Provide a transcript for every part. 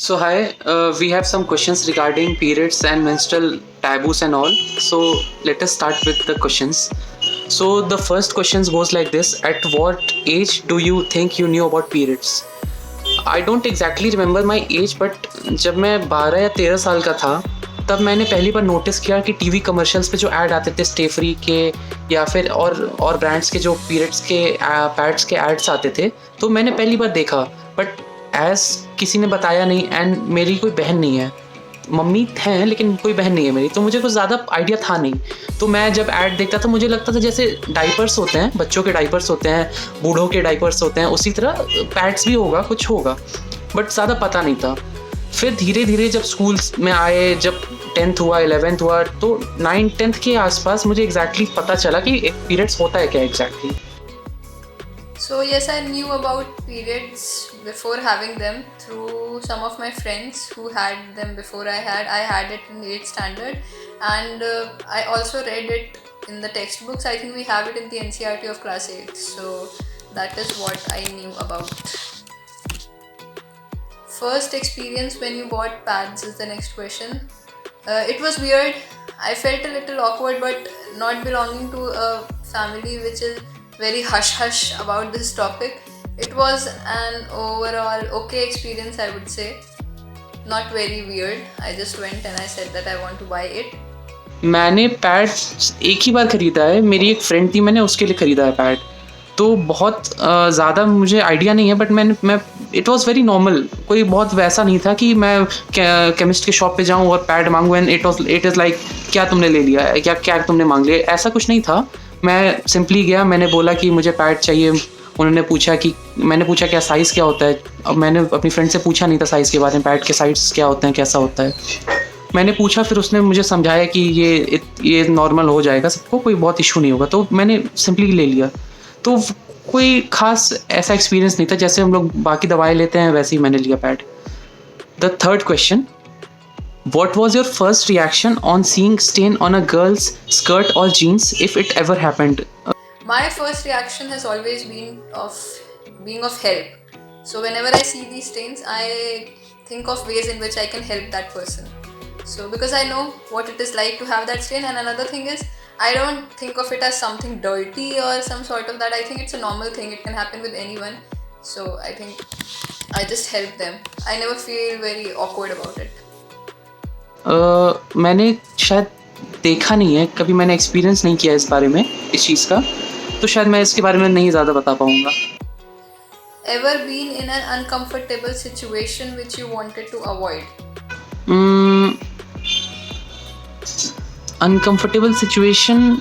So hi, we have some questions regarding periods and menstrual taboos and all. So let us start with the questions. So the first questions goes like this: At what age do you think you knew about periods? I don't exactly remember my age, but जब मैं 12 या 13 साल का था तब मैंने पहली बार notice किया कि टीवी कमर्शियल्स पे जो ऐड आते थे स्टे फ्री के या फिर और ब्रांड्स के जो पीरियड्स के पैड्स के एड्स आते थे, तो मैंने पहली बार देखा। बट एज किसी ने बताया नहीं, एंड मेरी कोई बहन नहीं है, मम्मी हैं लेकिन कोई बहन नहीं है मेरी, तो मुझे कुछ ज़्यादा आइडिया था नहीं। तो मैं जब ऐड देखता था मुझे लगता था जैसे डाइपर्स होते हैं, बच्चों के डाइपर्स होते हैं, बूढ़ों के डाइपर्स होते हैं, उसी तरह पैड्स भी होगा, कुछ होगा, बट ज़्यादा पता नहीं था। फिर धीरे धीरे जब स्कूल्स में आए, जब 10th हुआ, 11th हुआ, तो 9th-10th के आसपास मुझे एग्जैक्टली पता चला कि एक पीरियड्स होता है क्या exactly. So yes, I knew about periods before having them through some of my friends who had them before I had. I had it in 8th standard, and I also read it in the textbooks. I think we have it in the NCERT of class 8. So that is what I knew about. First experience when you bought pads is the next question. It was weird. I felt a little awkward, but not belonging to a family which is very hush about this topic. It was an overall okay experience, I would say. Not very weird. I just went and I said that I want to buy it. मैंने pad एक ही बार ख़रीदा है, मेरी एक friend थी, मैंने उसके लिए ख़रीदा है पैड। तो बहुत ज़्यादा मुझे आइडिया नहीं है, बट मैं इट वाज़ वेरी नॉर्मल, कोई बहुत वैसा नहीं था कि मैं केमिस्ट के शॉप पे जाऊँ और पैड मांगूँ एंड इट इज़ लाइक क्या तुमने ले लिया है, क्या तुमने मांग लिया, ऐसा कुछ नहीं था। मैं सिंपली गया, मैंने बोला कि मुझे पैड चाहिए। उन्होंने पूछा कि मैंने पूछा क्या साइज़ क्या होता है। अब मैंने अपनी फ्रेंड से पूछा नहीं था साइज़ के बारे में, पैड के साइज़ क्या होते हैं, कैसा होता है। मैंने पूछा, फिर उसने मुझे समझाया कि ये नॉर्मल हो जाएगा सबको, कोई बहुत इशू नहीं होगा, तो मैंने सिंपली ले लिया। तो कोई ख़ास ऐसा एक्सपीरियंस नहीं था, जैसे हम लोग बाकी दवाएँ लेते हैं वैसे ही मैंने लिया pad. The third question: What was your first reaction on seeing stain on a girl's skirt or jeans, if it ever happened? My first reaction has always been of being of help. So whenever I see these stains, I think of ways in which I can help that person. So because I know what it is like to have that stain, and another thing is I don't think of it as something dirty or some sort of that. I think it's a normal thing. It can happen with anyone. So I think I just help them. I never feel very awkward about it. मैंने शायद देखा नहीं है, कभी मैंने experience नहीं किया इस बारे में, इस चीज़ का, तो शायद मैं इसके बारे में नहीं ज़्यादा बता पाऊँगा। Ever been in an uncomfortable situation which you wanted to avoid? Uncomfortable situation,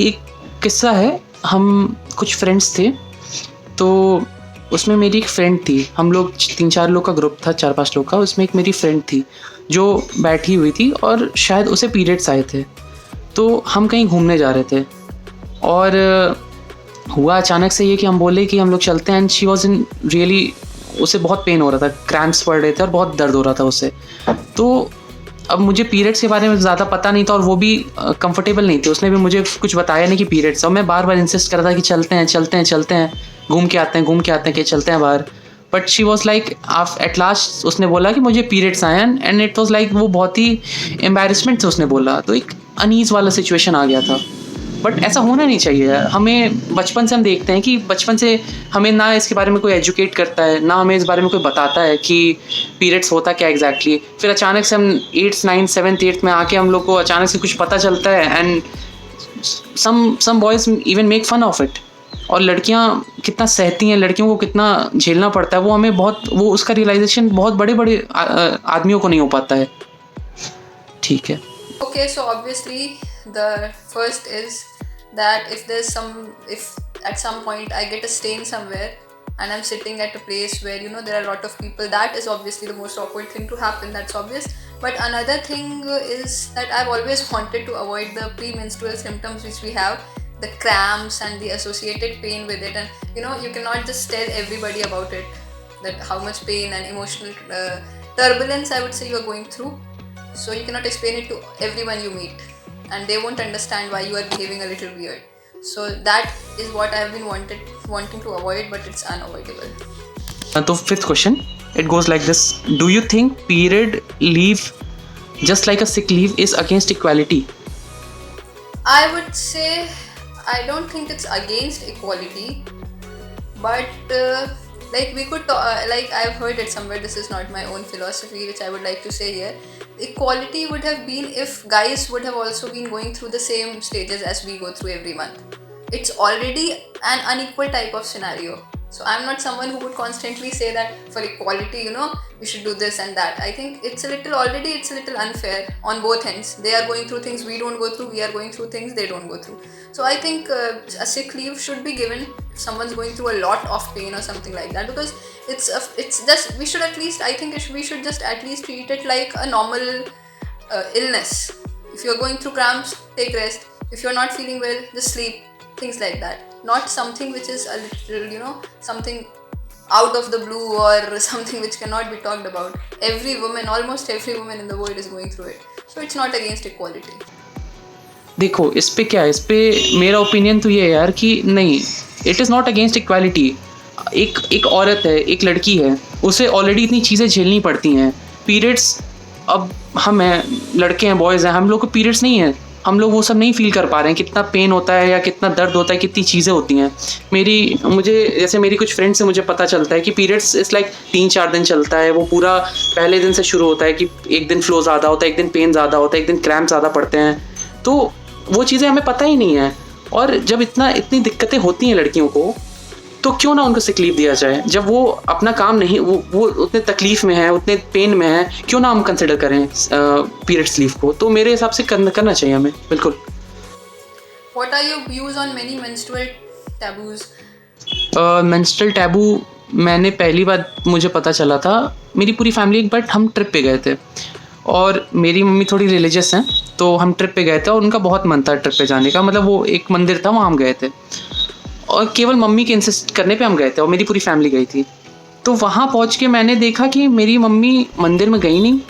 एक किस्सा है। हम कुछ फ्रेंड्स थे, तो उसमें मेरी एक फ्रेंड थी, हम लोग 3-4 लोग का ग्रुप था, 4-5 लोग का, उसमें एक मेरी फ्रेंड थी जो बैठी हुई थी और शायद उसे पीरियड्स आए थे। तो हम कहीं घूमने जा रहे थे और हुआ अचानक से ये कि हम बोले कि हम लोग चलते हैं, and she was in really, उसे बहुत पेन हो रहा था, क्रैम्प्स पड़ रहे थे और बहुत दर्द हो रहा था उसे। तो अब मुझे पीरियड्स के बारे में ज़्यादा पता नहीं था और वो भी कंफर्टेबल नहीं थी, उसने भी मुझे कुछ बताया नहीं कि पीरियड्स, और मैं बार बार इंसिस्ट कर रहा था कि चलते हैं, घूम के आते हैं कि चलते हैं बाहर। But she was like, at last उसने बोला कि मुझे पीरियड्स आए हैं, एंड इट वॉज लाइक वो बहुत ही एम्बेरसमेंट से उसने बोला, तो एक अनईज़ वाला सिचुएशन आ गया था। बट ऐसा होना नहीं चाहिए। हमें बचपन से हम देखते हैं कि बचपन से हमें ना इसके बारे में कोई एजुकेट करता है, ना हमें इस बारे में कोई बताता है कि पीरियड्स होता क्या एग्जैक्टली। फिर अचानक से हम 8th 9th 7th 8th में आके हम लोग को अचानक से कुछ पता चलता है, and some boys even make fun of it. और लड़कियां कितना सहती हैं, लड़कियों को कितना झेलना पड़ता है, वो हमें बहुत, वो उसका रियलाइजेशन बहुत बड़े बड़े आदमियों को नहीं हो पाता है। ठीक है। Okay, so obviously the first is that if at some point I get a stain somewhere and I'm sitting at a place where there are a lot of people, that is obviously the most awkward thing to happen, that's obvious. But another thing is that I've always wanted to avoid the premenstrual symptoms which we have, the cramps and the associated pain with it, and you cannot just tell everybody about it, that how much pain and emotional turbulence I would say you are going through. So you cannot explain it to everyone you meet, and they won't understand why you are behaving a little weird. So that is what I have been wanting to avoid, but it's unavoidable. तो fifth question, it goes like this: do you think period leave, just like a sick leave, is against equality? I would say I don't think it's against equality, but like we could like I've heard it somewhere. This is not my own philosophy, which I would like to say here. Equality would have been if guys would have also been going through the same stages as we go through every month. It's already an unequal type of scenario. So I'm not someone who would constantly say that for equality, we should do this and that. I think it's a little unfair on both ends. They are going through things we don't go through, we are going through things they don't go through. So I think a sick leave should be given if someone's going through a lot of pain or something like that, because it's just, we should at least, I think we should just at least treat it like a normal illness. If you're going through cramps, take rest. If you're not feeling well, just sleep. Things like that. Not something which is a little, something out of the blue or something which cannot be talked about. Almost every woman in the world is going through it. So it's not against equality. देखो इस पे क्या है, इस पे मेरा opinion तो ये है यार कि नहीं, it is not against equality. एक औरत है, एक लड़की है, उसे ऑलरेडी इतनी चीज़ें झेलनी पड़ती हैं. पीरियड्स, अब हम हैं, लड़के हैं, बॉयज़ हैं, हम लोग को पीरियड्स नहीं है, हम लोग वो सब नहीं फील कर पा रहे हैं, कितना पेन होता है या कितना दर्द होता है, कितनी चीज़ें होती हैं. मेरी कुछ फ्रेंड से मुझे पता चलता है कि पीरियड्स इस लाइक 3-4 दिन चलता है. वो पूरा पहले दिन से शुरू होता है कि एक दिन फ्लो ज़्यादा होता है, एक दिन पेन ज़्यादा होता है, एक दिन क्रैम्प ज़्यादा पड़ते हैं. तो वो चीज़ें हमें पता ही नहीं है. और जब इतनी दिक्कतें होती हैं लड़कियों को, तो क्यों ना उनको सिक लीव दिया जाए. जब वो अपना काम नहीं, वो उतने तकलीफ में है, उतने पेन में है, क्यों ना हम कंसिडर करें पीरियड्स लीव को. तो मेरे हिसाब से करना चाहिए हमें, बिल्कुल. What are your views on many menstrual taboos? Menstrual taboo मैंने पहली बार मुझे पता चला था, मेरी पूरी फैमिली एक बार हम ट्रिप पे गए थे, और मेरी मम्मी थोड़ी रिलीजियस हैं, तो हम ट्रिप पे गए थे और उनका बहुत मन था ट्रिप पे जाने का. मतलब वो एक मंदिर था, वहाँ हम गए थे, और केवल मम्मी के इंसिस्ट करने पे हम गए थे, और मेरी पूरी फैमिली गई थी. तो वहाँ पहुँच के मैंने देखा कि मेरी मम्मी मंदिर में गई नहीं,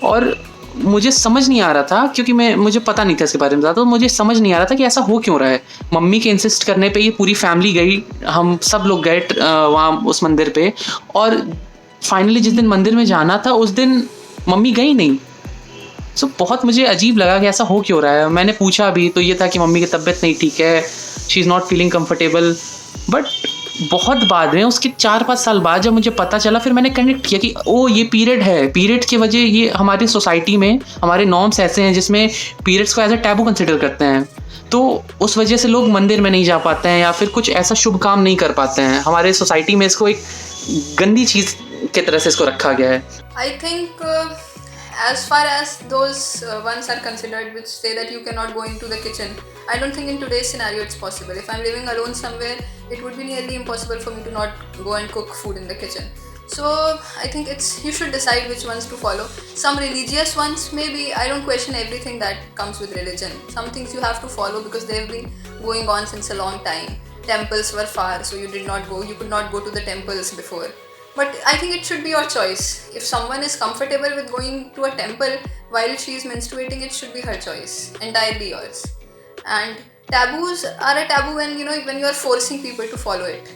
और मुझे समझ नहीं आ रहा था, क्योंकि मुझे पता नहीं था इसके बारे में ज़्यादा, तो मुझे समझ नहीं आ रहा था कि ऐसा हो क्यों रहा है. मम्मी के इंसिस्ट करने पे ये पूरी फैमिली गई, हम सब लोग गए वहाँ उस मंदिर पे, और फाइनली जिस दिन मंदिर में जाना था उस दिन मम्मी गई नहीं. सो बहुत मुझे अजीब लगा कि ऐसा हो क्यों रहा है. मैंने पूछा भी तो ये था कि मम्मी की तबीयत नहीं ठीक है, she is not feeling comfortable. But बहुत बाद में, उसके 4-5 साल बाद जब मुझे पता चला, फिर मैंने कनेक्ट किया कि ओ ये पीरियड है. पीरियड की वजह, ये हमारी सोसाइटी में हमारे नॉर्म्स ऐसे हैं जिसमें पीरियड्स को एज अ टैबू कंसिडर करते हैं. तो उस वजह से लोग मंदिर में नहीं जा पाते हैं, या फिर कुछ ऐसा शुभ काम नहीं कर पाते हैं. हमारे सोसाइटी में इसको एक गंदी चीज़ की तरह से इसको रखा गया है. I think as far as those ones are considered which say that you cannot go into the kitchen, I don't think in today's scenario it's possible. If I'm living alone somewhere, it would be nearly impossible for me to not go and cook food in the kitchen. So I think you should decide which ones to follow. Some religious ones, maybe, I don't question everything that comes with religion. Some things you have to follow because they've been going on since a long time. Temples were far, so you could not go to the temples before. But I think it should be your choice. If someone is comfortable with going to a temple while she is menstruating, it should be her choice, entirely yours. And taboos are a taboo when you are forcing people to follow it.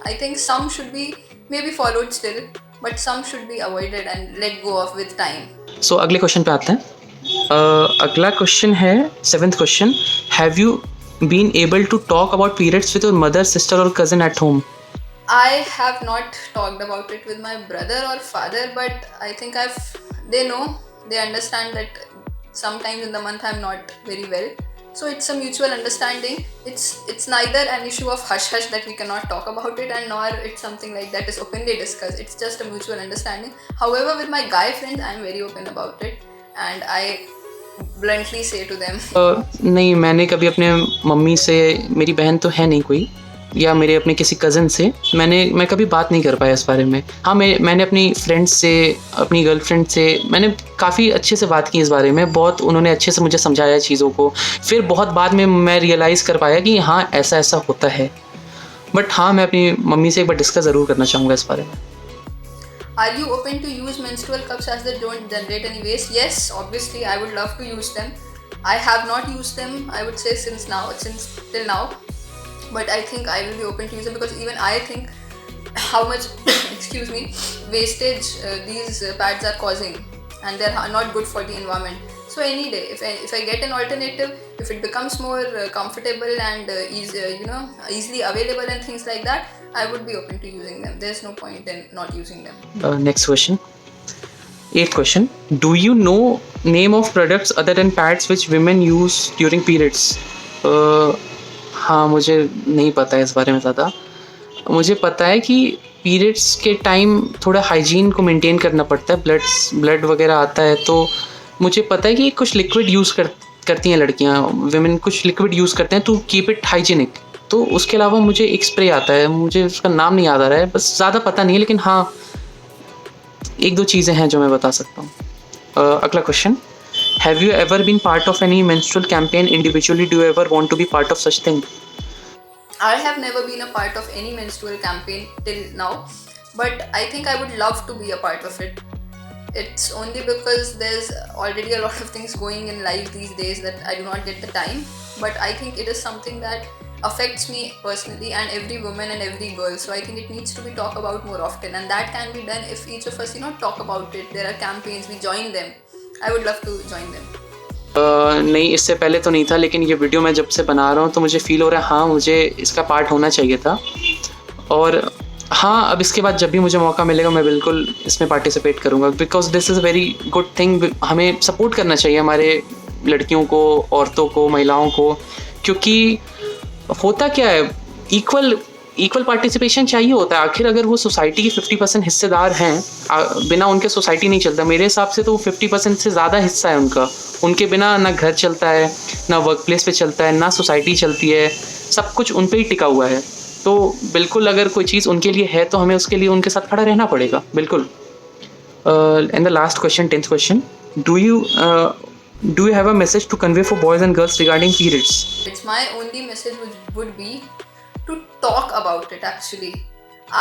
I think some should be maybe followed still, but some should be avoided and let go of with time. सो अगले question पे आते हैं. अगला question है 7th question. Have you been able to talk about periods with your mother, sister और cousin at home? I have not talked about it with my brother or father, but I think they know, they understand that sometimes in the month I'm not very well. So it's a mutual understanding. It's neither an issue of hush-hush that we cannot talk about it, and nor it's something like that is openly discussed. It's just a mutual understanding. However, with my guy friends, I'm very open about it, and I bluntly say to them. नहीं, मैंने कभी अपने mummy से, मेरी बहन तो है नहीं कोई, या मेरे अपने किसी कज़न से मैं कभी बात नहीं कर पाया इस बारे में. हाँ, मैंने अपनी फ्रेंड्स से, अपनी गर्लफ्रेंड से मैंने काफ़ी अच्छे से बात की इस बारे में. बहुत उन्होंने अच्छे से मुझे समझाया चीज़ों को. फिर बहुत बाद में मैं रियलाइज़ कर पाया कि हाँ, ऐसा होता है. बट हाँ, मैं अपनी मम्मी से एक बार डिस्कस ज़रूर करना चाहूँगा इस बारे में. Are you open to use menstrual cups as they don't generate any waste? Yes, obviously, I would love to use them. I have not used them, I would say, since till now. But I think I will be open to use it, because even I think how much excuse me wastage these pads are causing, and they're not good for the environment. So any day, if I get an alternative, if it becomes more comfortable and easily available and things like that, I would be open to using them. There's no point in not using them. Next question. 8th question. Do you know name of products other than pads which women use during periods? हाँ, मुझे नहीं पता है इस बारे में ज़्यादा. मुझे पता है कि पीरियड्स के टाइम थोड़ा हाइजीन को मेंटेन करना पड़ता है. ब्लड वगैरह आता है, तो मुझे पता है कि कुछ लिक्विड यूज़ करती हैं लड़कियाँ, विमेन कुछ लिक्विड यूज़ करते हैं टू कीप इट हाइजीनिक. तो उसके अलावा मुझे एक स्प्रे आता है, मुझे उसका नाम नहीं याद आ रहा है, बस ज़्यादा पता नहीं है, लेकिन हाँ 1-2 चीज़ें हैं जो मैं बता सकता हूँ. अगला question. Have you ever been part of any menstrual campaign individually? Do you ever want to be part of such thing? I have never been a part of any menstrual campaign till now, but I think I would love to be a part of it. It's only because there's already a lot of things going in life these days that I do not get the time, but I think it is something that affects me personally and every woman and every girl. So I think it needs to be talked about more often, and that can be done if each of us talk about it. There are campaigns, we join them. I would love to join them. नहीं, इससे पहले तो नहीं था, लेकिन ये video मैं जब से बना रहा हूँ तो मुझे फ़ील हो रहा है हाँ मुझे इसका पार्ट होना चाहिए था. और हाँ, अब इसके बाद जब भी मुझे मौका मिलेगा मैं बिल्कुल इसमें पार्टिसिपेट करूँगा, because this is a very good thing. हमें सपोर्ट करना चाहिए हमारे लड़कियों को, औरतों को, महिलाओं को, क्योंकि होता क्या है, इक्वल पार्टिसिपेशन चाहिए होता है. आखिर अगर वो सोसाइटी के 50% हिस्सेदार हैं, बिना उनके सोसाइटी नहीं चलता. मेरे हिसाब से तो 50% से ज़्यादा हिस्सा है उनका. उनके बिना ना घर चलता है, ना वर्क प्लेस पे चलता है, ना सोसाइटी चलती है. सब कुछ उन पे ही टिका हुआ है. तो बिल्कुल अगर कोई चीज़ उनके लिए है तो हमें उसके लिए उनके साथ खड़ा रहना पड़ेगा, बिल्कुल. And the last question, 10th question. Do you have a message to convey for boys and girls regarding periods? It's my only message would be to talk about it. Actually,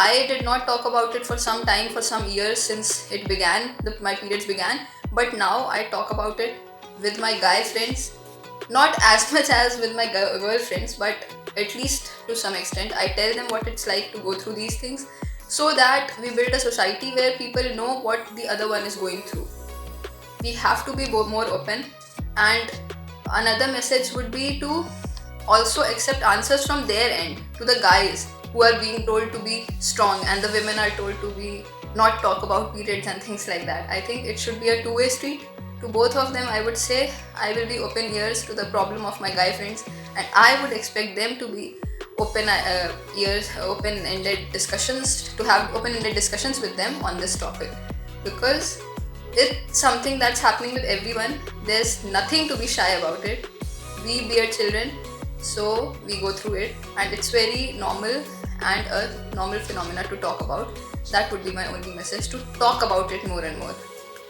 I did not talk about it for some time, for some years since it began, my periods began, but now I talk about it with my guy friends. Not as much as with my girl friends, but at least to some extent I tell them what it's like to go through these things, so that we build a society where people know what the other one is going through. We have to be more open. And another message would be to also accept answers from their end to the guys who are being told to be strong and the women are told to be not talk about periods and things like that. I think it should be a two-way street. To both of them, I would say I will be open ears to the problem of my guy friends, and I would expect them to be open ears, open-ended discussions, to have open-ended discussions with them on this topic, because it's something that's happening with everyone. There's nothing to be shy about it. We bear children, so we go through it, and it's very normal and a normal phenomena to talk about. That would be my only message, to talk about it more and more.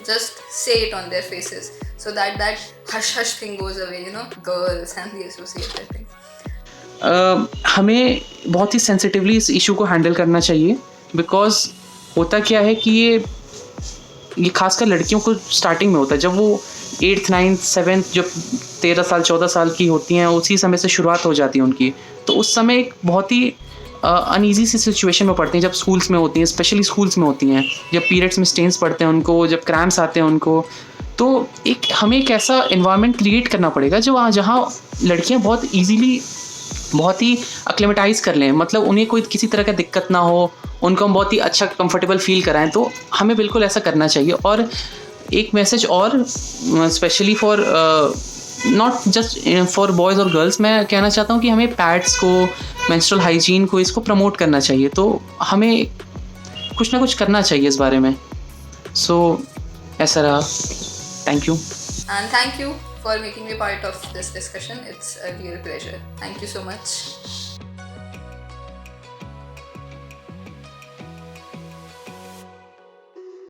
Just say it on their faces, so that hush thing goes away, girls and the associated thing. हमें बहुत ही sensitively इस issue को handle करना चाहिए, because होता क्या है कि ये खासकर लड़कियों को स्टार्टिंग में होता है. जब वो 8th 9th 7th जब 13 साल 14 साल की होती हैं, उसी समय से शुरुआत हो जाती है उनकी. तो उस समय एक बहुत ही अनईजी सी सिचुएशन में पड़ती हैं जब स्कूल्स में होती हैं, स्पेशली स्कूल्स में होती हैं, जब पीरियड्स में स्टेन्स पड़ते हैं उनको, जब क्रैम्प्स आते हैं उनको. तो हमें एक ऐसा इन्वायरमेंट क्रिएट करना पड़ेगा जहाँ लड़कियाँ बहुत ही एक्लेमेटाइज कर लें, मतलब उन्हें कोई किसी तरह का दिक्कत ना हो, उनको हम बहुत ही अच्छा कंफर्टेबल फील कराएं. तो हमें बिल्कुल ऐसा करना चाहिए. और एक मैसेज और specially for not just for boys और गर्ल्स, मैं कहना चाहता हूँ कि हमें पैड्स को, मेंस्ट्रुअल हाइजीन को, इसको प्रमोट करना चाहिए. तो हमें कुछ ना कुछ करना चाहिए इस बारे में. सो ऐसा रहा. Thank you. And thank you for making me part of this discussion. It's a real pleasure. Thank you so much.